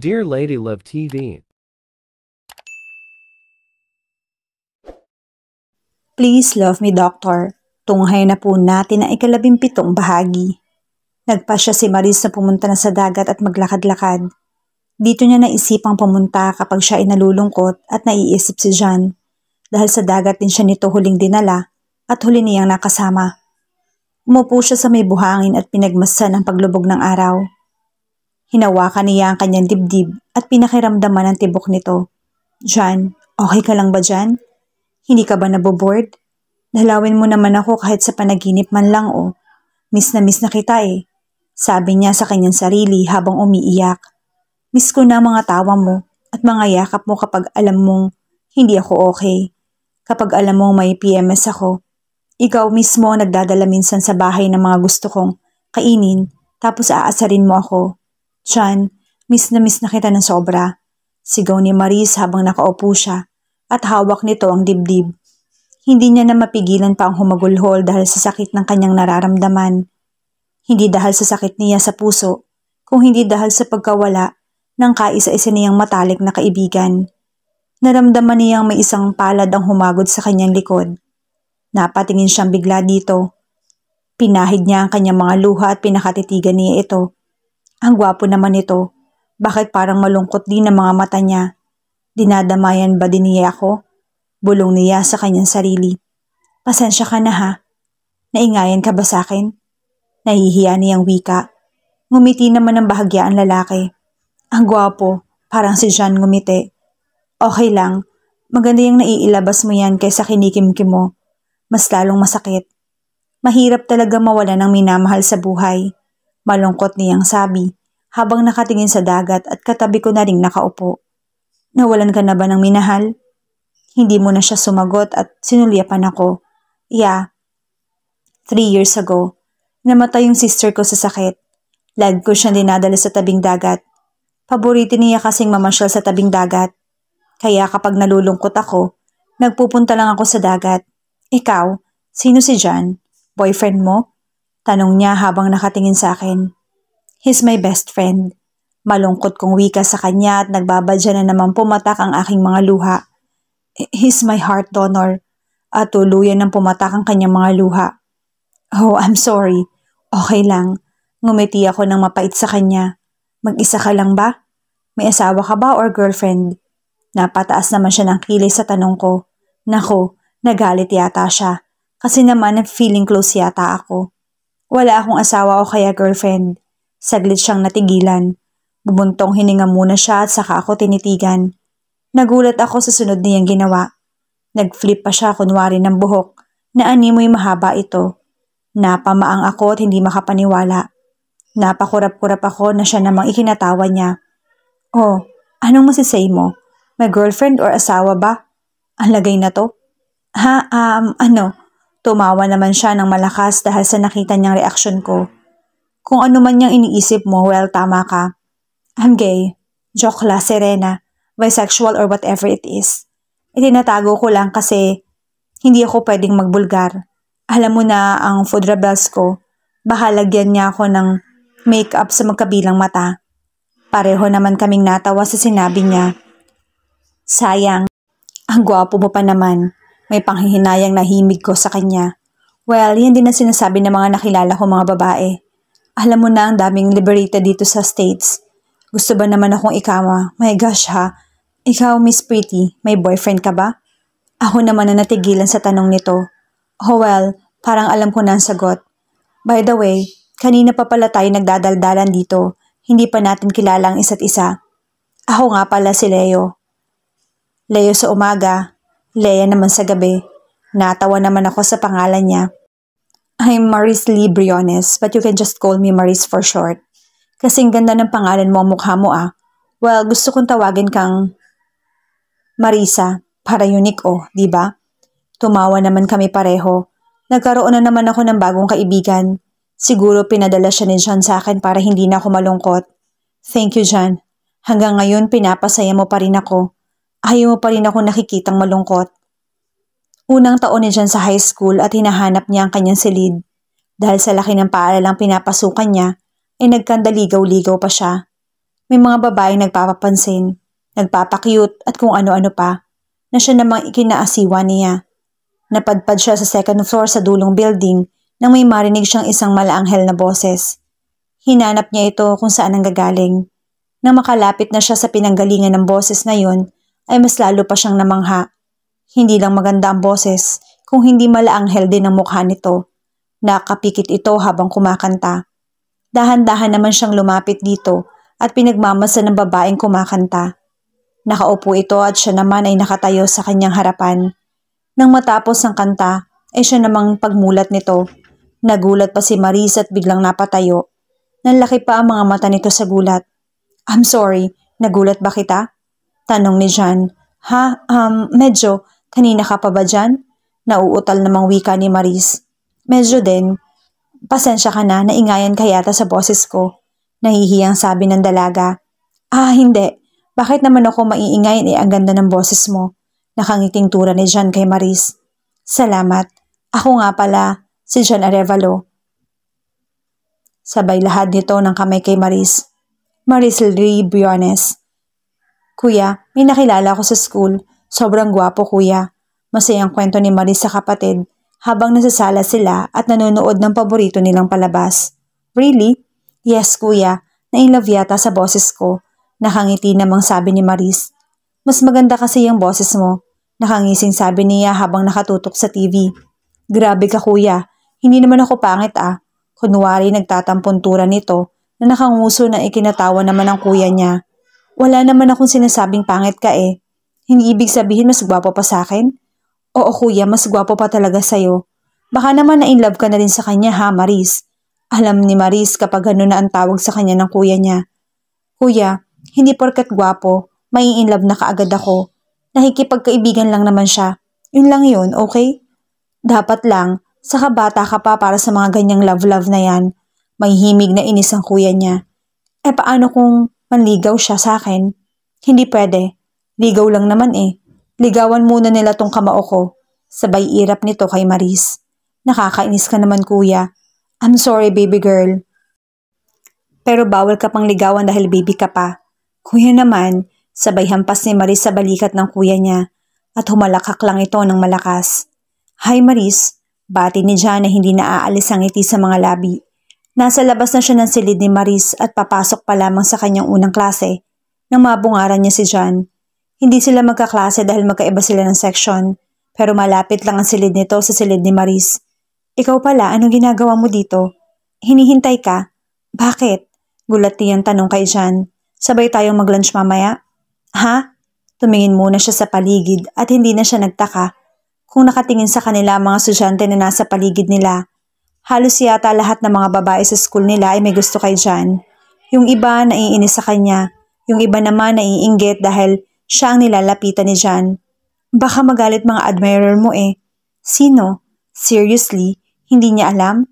Dear Lady Love TV. Please Love Me Doctor. Tunghay na po natin ang ika-17 bahagi. Nagpasya si Maris na pumunta na sa dagat at maglakad-lakad. Dito niya naisipang pumunta kapag siya ay nalulungkot at naiisip si John. Dahil sa dagat din siya nito huling dinala at huli niyang nakasama. Umupo siya sa may buhangin at pinagmasdan ang paglubog ng araw. Hinawakan niya ang kanyang dibdib at pinakiramdaman ang tibok nito. John, okay ka lang ba dyan? Hindi ka ba naboboard? Dalawin mo naman ako kahit sa panaginip man lang o. Miss na kita eh. Sabi niya sa kanyang sarili habang umiiyak. Miss ko na mga tawa mo at mga yakap mo kapag alam mong hindi ako okay. Kapag alam mong may PMS ako. Ikaw mismo nagdadala minsan sa bahay ng mga gusto kong kainin tapos aasarin mo ako. John, miss na kita ng sobra. Sigaw ni Maris habang nakaupo siya at hawak nito ang dibdib. Hindi niya na mapigilan pa ang humagulhol dahil sa sakit ng kanyang nararamdaman. Hindi dahil sa sakit niya sa puso, kung hindi dahil sa pagkawala ng kaisa-isa niyang matalik na kaibigan. Naramdaman niyang may isang palad ang humagod sa kanyang likod. Napatingin siyang bigla dito. Pinahid niya ang kanyang mga luha at pinakatitigan niya ito. Ang gwapo naman ito. Bakit parang malungkot din ang mga mata niya? Dinadamayan ba din niya ako? Bulong niya sa kanyang sarili. Pasensya ka na ha. Naingayan ka ba sa akin? Nahihiya niyang wika. Ngumiti naman ng bahagya ang lalaki. Ang gwapo, parang si John ngumiti. Okay lang, maganda yung naiilabas mo yan kaysa kinikimkim mo. Mas lalong masakit. Mahirap talaga mawala ng minamahal sa buhay. Malungkot niyang sabi habang nakatingin sa dagat at katabi ko na ring nakaupo. Nawalan ka na ba ng minahal? Hindi mo na siya sumagot at sinulyapan ako. Yeah. 3 years ago, namatay yung sister ko sa sakit. Lag ko siyang dinadala sa tabing dagat. Paborito niya kasing mamasyal sa tabing dagat. Kaya kapag nalulungkot ako, nagpupunta lang ako sa dagat. Ikaw, sino si John? Boyfriend mo? Tanong niya habang nakatingin sa akin. He's my best friend. Malungkot kong wika sa kanya at nagbabadya na naman pumatak ang aking mga luha. He's my heart donor. At tuluyan ng pumatak ang kanyang mga luha. Oh, I'm sorry. Okay lang. Ngumiti ako ng mapait sa kanya. Mag-isa ka lang ba? May asawa ka ba or girlfriend? Napataas naman siya ng kilay sa tanong ko. Nako, nagalit yata siya. Kasi naman feeling close yata ako. Wala akong asawa o kaya girlfriend. Saglit siyang natigilan. Bumuntong hininga muna siya at saka ako tinitigan. Nagulat ako sa sunod niyang ginawa. Nag-flip pa siya kunwari ng buhok na animoy mahaba ito. Napamaang ako at hindi makapaniwala. Napakurap-kurap ako na siya namang ikinatawa niya. Oh, anong masisay mo? May girlfriend or asawa ba? Ang lagay na to? Ha, ano? Tumawa naman siya ng malakas dahil sa nakita niyang reaksyon ko. Kung ano man niyang iniisip mo, well, tama ka. I'm gay. Joke la, Serena. Bisexual or whatever it is. Itinatago ko lang kasi hindi ako pwedeng magbulgar. Alam mo na ang food rebels ko. Baka lagyan niya ako ng make-up sa magkabilang mata. Pareho naman kaming natawa sa sinabi niya. Sayang. Ang gwapo mo pa naman. May panghihinayang nahimig ko sa kanya. Well, yan din ang sinasabi ng mga nakilala ko mga babae. Alam mo na ang daming liberated dito sa States. Gusto ba naman akong ikama? My gosh ha. Ikaw, Miss Pretty, may boyfriend ka ba? Ako naman na natigilan sa tanong nito. Oh well, parang alam ko na ang sagot. By the way, kanina pa pala tayo nagdadaldalan dito. Hindi pa natin kilala ang isa't isa. Ako nga pala si Leo. Leo sa umaga. Lea naman sa gabi. Natawa naman ako sa pangalan niya. I'm Maris Lee Briones, but you can just call me Maris for short. Kasing ganda ng pangalan mo ang mukha mo ah. Well, gusto kong tawagin kang Marisa, para unique di ba? Tumawa naman kami pareho. Nagkaroon na naman ako ng bagong kaibigan. Siguro pinadala siya ni John sa akin para hindi na ako malungkot. Thank you, John. Hanggang ngayon pinapasaya mo pa rin ako. Ayaw mo pa rin ako nakikitang malungkot. Unang taon ni John sa high school at hinahanap niya ang kanyang silid. Dahil sa laki ng paaralang pinapasukan niya, ay nagkandaligaw-ligaw pa siya. May mga babaeng nagpapapansin, nagpapakyut at kung ano-ano pa, na siya namang ikinaasiwa niya. Napadpad siya sa second floor sa dulong building nang may marinig siyang isang malaanghel na boses. Hinanap niya ito kung saan ang gagaling. Nang makalapit na siya sa pinanggalingan ng boses na yun, ay mas lalo pa siyang namangha. Hindi lang maganda ang boses, kung hindi malaanghel din ang mukha nito. Nakapikit ito habang kumakanta. Dahan-dahan naman siyang lumapit dito at pinagmamasa ng babaeng kumakanta. Nakaupo ito at siya naman ay nakatayo sa kanyang harapan. Nang matapos ang kanta, ay siya namang pagmulat nito. Nagulat pa si Maris at biglang napatayo. Nanlaki pa ang mga mata nito sa gulat. I'm sorry, nagulat ba kita? Tanong ni John. Medyo. Kanina ka pa ba dyan? Nauutal namang wika ni Maris. Medyo din. Pasensya ka na, naingayan ka yata sa boses ko. Nahihiyang sabi ng dalaga. Hindi. Bakit naman ako maiingayin ang ganda ng boses mo? Nakangiting tura ni John kay Maris. Salamat. Ako nga pala, si John Arevalo. Sabay lahad nito ng kamay kay Maris. Maris Lee Briones. Kuya, may nakilala ko sa school. Sobrang gwapo kuya. Masayang kwento ni Maris sa kapatid habang nasasala sila at nanonood ng paborito nilang palabas. Really? Yes kuya, na-inlove yata sa boses ko. Nakangiti namang sabi ni Maris. Mas maganda kasi yung boses mo. Nakangising sabi niya habang nakatutok sa TV. Grabe ka kuya, hindi naman ako pangit ah. Kunwari nagtatampuntura nito na nakanguso na ikinatawa naman ang kuya niya. Wala naman akong sinasabing pangit ka eh. Hindi ibig sabihin mas gwapo pa sa akin? Oo kuya, mas gwapo pa talaga sa'yo. Baka naman na-inlove ka na rin sa kanya ha Maris. Alam ni Maris kapag gano'n na ang tawag sa kanya ng kuya niya. Kuya, hindi porket gwapo, mai-inlove na kaagad ako. Nakikipagkaibigan lang naman siya. Yun lang yun, okay? Dapat lang, saka bata ka pa para sa mga ganyang love-love na yan. May himig na inis ang kuya niya. Paano kung manligaw siya sa akin? Hindi pwede. Ligaw lang naman eh. Ligawan muna nila tong kamao ko. Sabay irap nito kay Maris. Nakakainis ka naman kuya. I'm sorry baby girl. Pero bawal ka pang ligawan dahil baby ka pa. Kuya naman, sabay hampas ni Maris sa balikat ng kuya niya at humalakak lang ito ng malakas. Hi Maris, bati ni John na hindi naaalis ang ngiti sa mga labi. Nasa labas na siya ng silid ni Maris at papasok pa lamang sa kanyang unang klase nang mabungaran niya si John. Hindi sila magkaklase dahil magkaiba sila ng section, pero malapit lang ang silid nito sa silid ni Maris. Ikaw pala, anong ginagawa mo dito? Hinihintay ka? Bakit? Gulat niyang tanong kay John. Sabay tayong mag-lunch mamaya? Ha? Tumingin muna siya sa paligid at hindi na siya nagtaka kung nakatingin sa kanila ang mga estudyante na nasa paligid nila. Halos yata lahat ng mga babae sa school nila ay may gusto kay John. Yung iba naiinis sa kanya, yung iba naman naiinggit dahil siya ang nilalapitan ni John. Baka magalit mga admirer mo eh. Sino? Seriously? Hindi niya alam?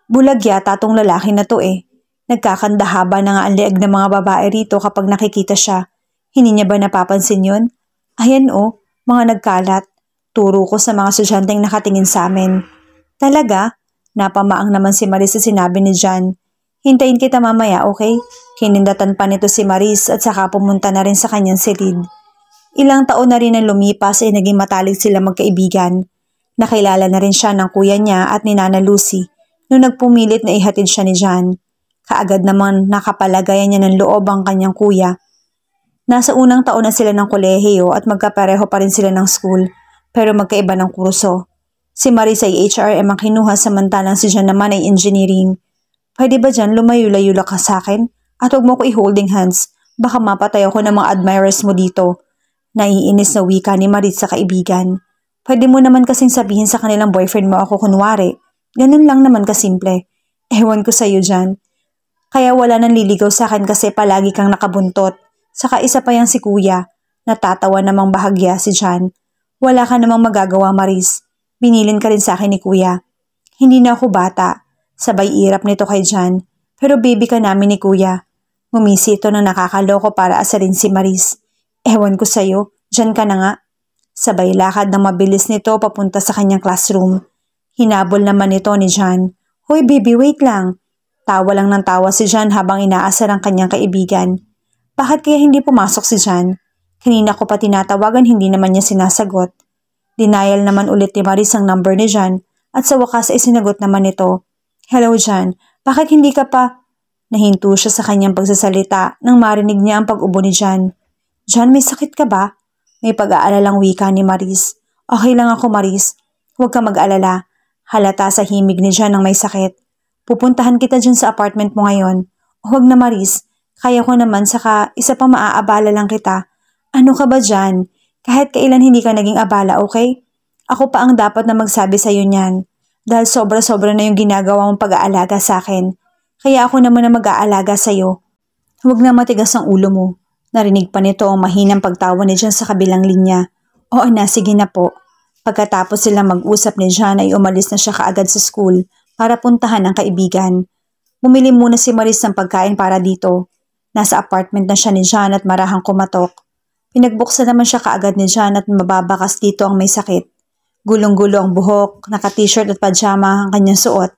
Bulag yata tong lalaki na to eh. Nagkakandahaba na nga ang leeg ng mga babae rito kapag nakikita siya. Hindi niya ba napapansin yun? Ayan oh, mga nagkalat. Turo ko sa mga estudyanteng nakatingin sa amin. Talaga? Napamaang naman si Maris sa sinabi ni John. Hintayin kita mamaya, okay? Kinindatan pa nito si Maris at saka pumunta na rin sa kanyang silid. Ilang taon na rin ang lumipas ay naging matalik sila magkaibigan. Nakilala na rin siya ng kuya niya at ni Nana Lucy nung nagpumilit na ihatid siya ni John. Kaagad naman nakapalagayan niya ng loob ang kanyang kuya. Nasa unang taon na sila ng kolehiyo at magkapareho pa rin sila ng school pero magkaiba ng kurso. Si Maris ay HRM ang kinuha samantalang si John naman ay engineering. Pwede ba dyan lumayo-layo ka sa akin? At huwag mo ko i-holding hands. Baka mapatay ako ng mga admirers mo dito. Naiinis na wika ni Maris sa kaibigan. Pwede mo naman kasing sabihin sa kanilang boyfriend mo ako kunwari. Ganun lang naman kasimple. Ewan ko sa'yo dyan. Kaya wala nang liligaw sa akin kasi palagi kang nakabuntot. Saka isa pa yang si kuya. Natatawa namang bahagya si John. Wala ka namang magagawa Maris. Binilin ka rin sa akin ni kuya. Hindi na ako bata. Sabay irap nito kay John. Pero baby ka namin ni kuya. Ngumisi ito na nakakaloko para asarin si Maris. Ewan ko sa'yo. Diyan ka na nga. Sabay lakad ng mabilis nito papunta sa kanyang classroom. Hinabol naman ito ni John. Hoy baby, wait lang. Tawa lang ng tawa si John habang inaasar ang kanyang kaibigan. Bakit kaya hindi pumasok si Jan? Kanina ko pa tinatawagan, hindi naman niya sinasagot. Denial naman ulit ni Maris ang number ni Jan at sa wakas ay sinagot naman ito. Hello Jan, bakit hindi ka pa? Nahinto siya sa kanyang pagsasalita nang marinig niya ang pag-ubo ni Jan. Jan, may sakit ka ba? May pag-aalalang wika ni Maris. Okay lang ako Maris, huwag ka mag-alala. Halata sa himig ni Jan ang may sakit. Pupuntahan kita dyan sa apartment mo ngayon. Huwag na Maris, kaya ko naman saka isa pa maaabala lang kita. Ano ka ba dyan? Kahit kailan hindi ka naging abala, okay? Ako pa ang dapat na magsabi sa'yo niyan. Dahil sobra-sobra na yung ginagawa mong pag-aalaga sa akin. Kaya ako naman na mag-aalaga sa'yo. Huwag na matigas ang ulo mo. Narinig pa nito ang mahinang pagtawa ni Jan sa kabilang linya. Oo na, sige na po. Pagkatapos silang mag-usap ni Jan ay umalis na siya kaagad sa school para puntahan ang kaibigan. Bumili muna si Maris ng pagkain para dito. Nasa apartment na siya ni Jan at marahang kumatok. Pinagbuksan naman siya kaagad ni Jan at mababakas dito ang may sakit. Gulong-gulo ang buhok, naka-t-shirt at pajama ang kanyang suot.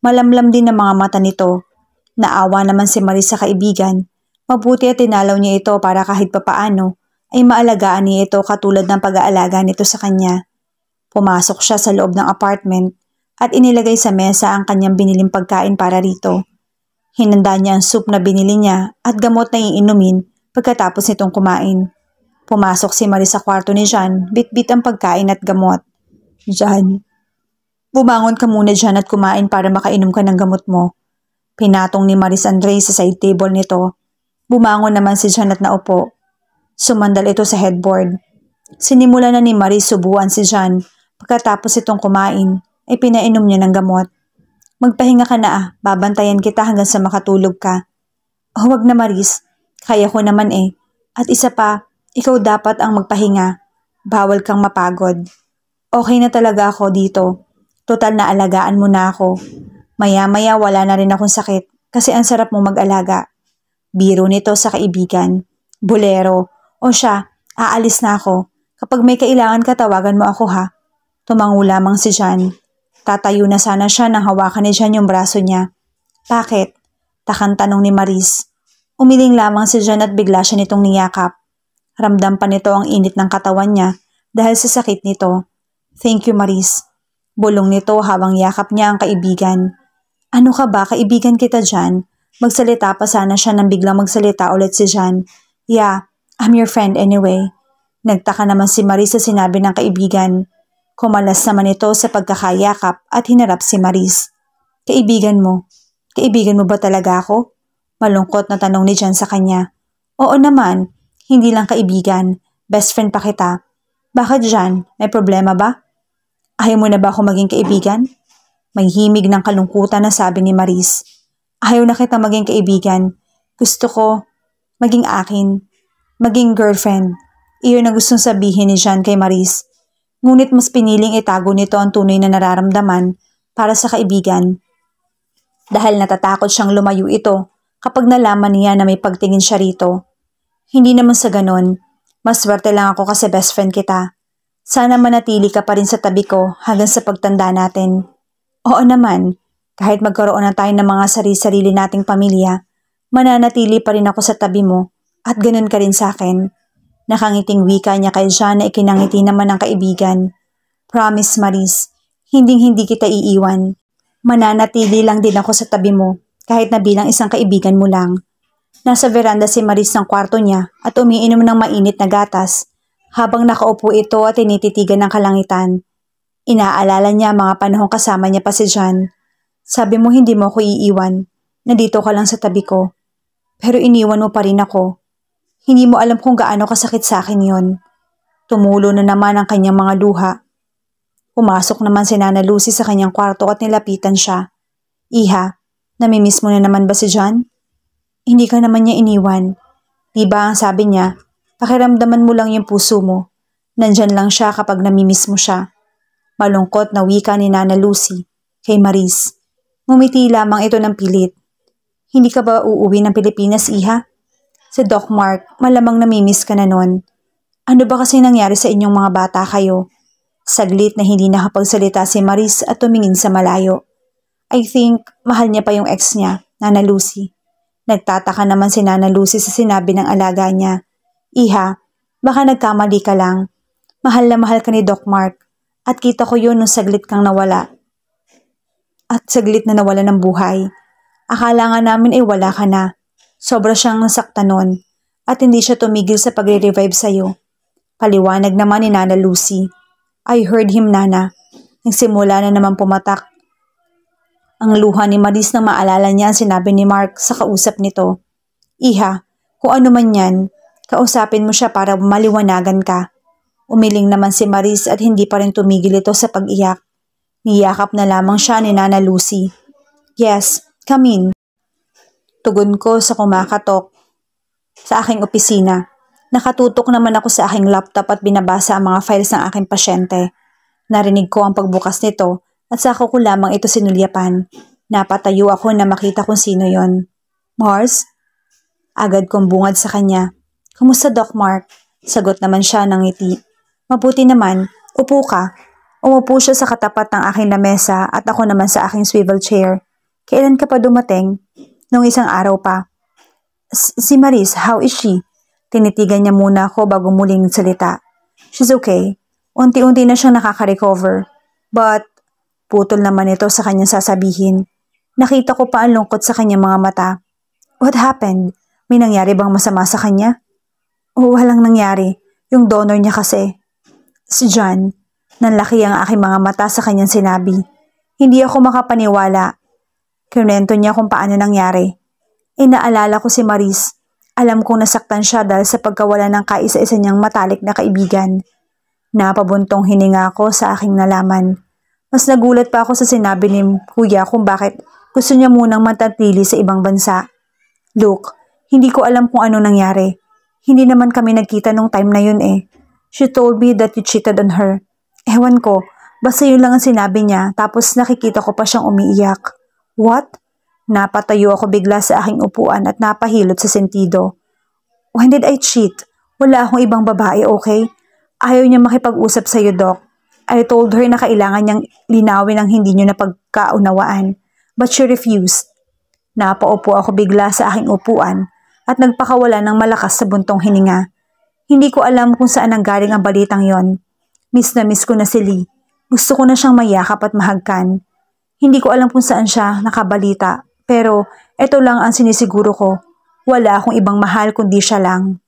Malamlam din ang mga mata nito. Naawa naman si Maris sa kaibigan. Mabuti at tinalaw niya ito para kahit papaano ay maalagaan niya ito katulad ng pag-aalaga nito sa kanya. Pumasok siya sa loob ng apartment at inilagay sa mesa ang kanyang biniling pagkain para rito. Hinanda niya ang soup na binili niya at gamot na iinumin pagkatapos nitong kumain. Pumasok si Maris sa kwarto ni Jan, bit-bit ang pagkain at gamot. Jan, bumangon ka muna dyan at kumain para makainom ka ng gamot mo. Pinatong ni Maris Andre sa side table nito. Bumangon naman si Jan at naupo. Sumandal ito sa headboard. Sinimula na ni Maris subuan si Jan. Pagkatapos itong kumain, ay pinainom niya ng gamot. Magpahinga ka na babantayan kita hanggang sa makatulog ka. Oh, wag na Maris, kaya ko naman eh. At isa pa, ikaw dapat ang magpahinga. Bawal kang mapagod. Okay na talaga ako dito. Total na alagaan mo na ako. Maya-maya wala na rin akong sakit kasi ang sarap mo mag-alaga. Biro nito sa kaibigan. Bolero. O siya, aalis na ako. Kapag may kailangan ka, tawagan mo ako ha. Tumango lamang si Jan. Tatayo na sana siya nang hawakan ni Jan yung braso niya. Bakit? Takang tanong ni Maris. Umiling lamang si Jan at bigla siya nitong niyakap. Ramdam pa nito ang init ng katawan niya dahil sa sakit nito. Thank you Maris. Bulong nito habang yakap niya ang kaibigan. Ano ka ba? Kaibigan kita Jan. Magsalita pa sana siya nang biglang magsalita ulit si Jan. Yeah, I'm your friend anyway. Nagtaka naman si Maris sa sinabi ng kaibigan. Kumalas naman ito sa pagkakayakap at hinarap si Maris. Kaibigan mo? Kaibigan mo ba talaga ako? Malungkot na tanong ni Jan sa kanya. Oo naman, hindi lang kaibigan. Best friend pa kita. Bakit Jan? May problema ba? Ayaw mo na ba ako maging kaibigan? May himig ng kalungkutan na sabi ni Maris. Ayaw na kita maging kaibigan. Gusto ko maging akin. Maging girlfriend. Iyon ang gustong sabihin ni Jan kay Maris. Ngunit mas piniling itago nito ang tunay na nararamdaman para sa kaibigan. Dahil natatakot siyang lumayo ito kapag nalaman niya na may pagtingin siya rito. Hindi naman sa ganon. Mas swerte lang ako kasi best friend kita. Sana manatili ka pa rin sa tabi ko hanggang sa pagtanda natin. Oo naman, kahit magkaroon na tayo ng mga sarili-sarili nating pamilya, mananatili pa rin ako sa tabi mo at ganun ka rin sa akin. Nakangiting wika niya kay Jan na ikinangiti naman ng kaibigan. Promise Maris, hinding-hindi kita iiwan. Mananatili lang din ako sa tabi mo kahit na bilang isang kaibigan mo lang. Nasa veranda si Maris ng kwarto niya at umiinom ng mainit na gatas habang nakaupo ito at tinititigan ng kalangitan. Inaalala niya mga panahong kasama niya pa si Jan. Sabi mo hindi mo ako iiwan. Nandito ka lang sa tabi ko. Pero iniwan mo pa rin ako. Hindi mo alam kung gaano kasakit sa akin yon. Tumulo na naman ang kanyang mga luha. Pumasok naman si Nana Lucy sa kanyang kwarto at nilapitan siya. Iha, namimiss mo na naman ba si Jan? Hindi ka naman niya iniwan. Diba ang sabi niya, pakiramdaman mo lang yung puso mo. Nandyan lang siya kapag namimiss mo siya. Malungkot na wika ni Nana Lucy kay Maris. Ngumiti lamang ito ng pilit. Hindi ka ba uuwi ng Pilipinas, Iha? Si Doc Mark, malamang namimiss ka na nun. Ano ba kasi nangyari sa inyong mga bata kayo? Saglit na hindi nakapagsalita si Maris at tumingin sa malayo. I think mahal niya pa yung ex niya, Nana Lucy. Nagtataka naman si Nana Lucy sa sinabi ng alaga niya. Iha, baka nagkamali ka lang. Mahal na mahal ka ni Doc Mark at kita ko yun nung saglit kang nawala. At saglit na nawala ng buhay. Akala nga namin ay wala ka na. Sobra siyang nasaktan nun at hindi siya tumigil sa pagre-revive sa'yo. Paliwanag naman ni Nana Lucy. I heard him, Nana. Nagsimula na naman pumatak ang luha ni Maris nang maalala niya ang sinabi ni Mark sa kausap nito. Iha, kung ano man yan, kausapin mo siya para maliwanagan ka. Umiling naman si Maris at hindi pa rin tumigil ito sa pag-iyak. Niyakap na lamang siya ni Nana Lucy. Yes, come in. Tugon ko sa kumakatok sa aking opisina. Nakatutok naman ako sa aking laptop at binabasa ang mga files ng aking pasyente. Narinig ko ang pagbukas nito at saka ko lamang ito sinulyapan. Napatayo ako na makita kung sino yon. Mars? Agad kong bungad sa kanya. Kumusta Doc Mark? Sagot naman siya ng ngiti. Mabuti naman, upo ka. Umupo siya sa katapat ng aking lamesa at ako naman sa aking swivel chair. Kailan ka pa dumating? Nung isang araw pa. Si Maris, how is she? Tinitigan niya muna ako bago muling salita. She's okay. Unti-unti na siyang nakaka-recover. But, putol naman ito sa kanyang sasabihin. Nakita ko pa ang lungkot sa kanyang mga mata. What happened? May nangyari bang masama sa kanya? Walang nangyari. Yung donor niya kasi. Si John. Nanlaki ang aking mga mata sa kanyang sinabi. Hindi ako makapaniwala. Kinwento niya kung paano nangyari. Inaalala ko si Maris. Alam kong nasaktan siya dahil sa pagkawala ng kaisa-isa niyang matalik na kaibigan. Napabuntong hininga ko sa aking nalaman. Mas nagulat pa ako sa sinabi ni Kuya kung bakit gusto niya munang matatili sa ibang bansa. Look, hindi ko alam kung ano nangyari. Hindi naman kami nagkita nung time na yun eh. She told me that you cheated on her. Ewan ko, basta yun lang ang sinabi niya tapos nakikita ko pa siyang umiiyak. What? Napatayo ako bigla sa aking upuan at napahilot sa sentido. When did I cheat? Wala akong ibang babae, okay? Ayaw niya makipag-usap sa'yo, Doc. I told her na kailangan niyang linawin ang hindi niyo na pagkaunawaan. But she refused. Napaupo ako bigla sa aking upuan at nagpakawala ng malakas sa buntong hininga. Hindi ko alam kung saan nanggaling ang balitang yon. Miss na miss ko na si Lee. Gusto ko na siyang mayakap at mahagkan. Hindi ko alam kung saan siya nakabalita, pero ito lang ang sinisiguro ko. Wala akong ibang mahal kundi siya lang.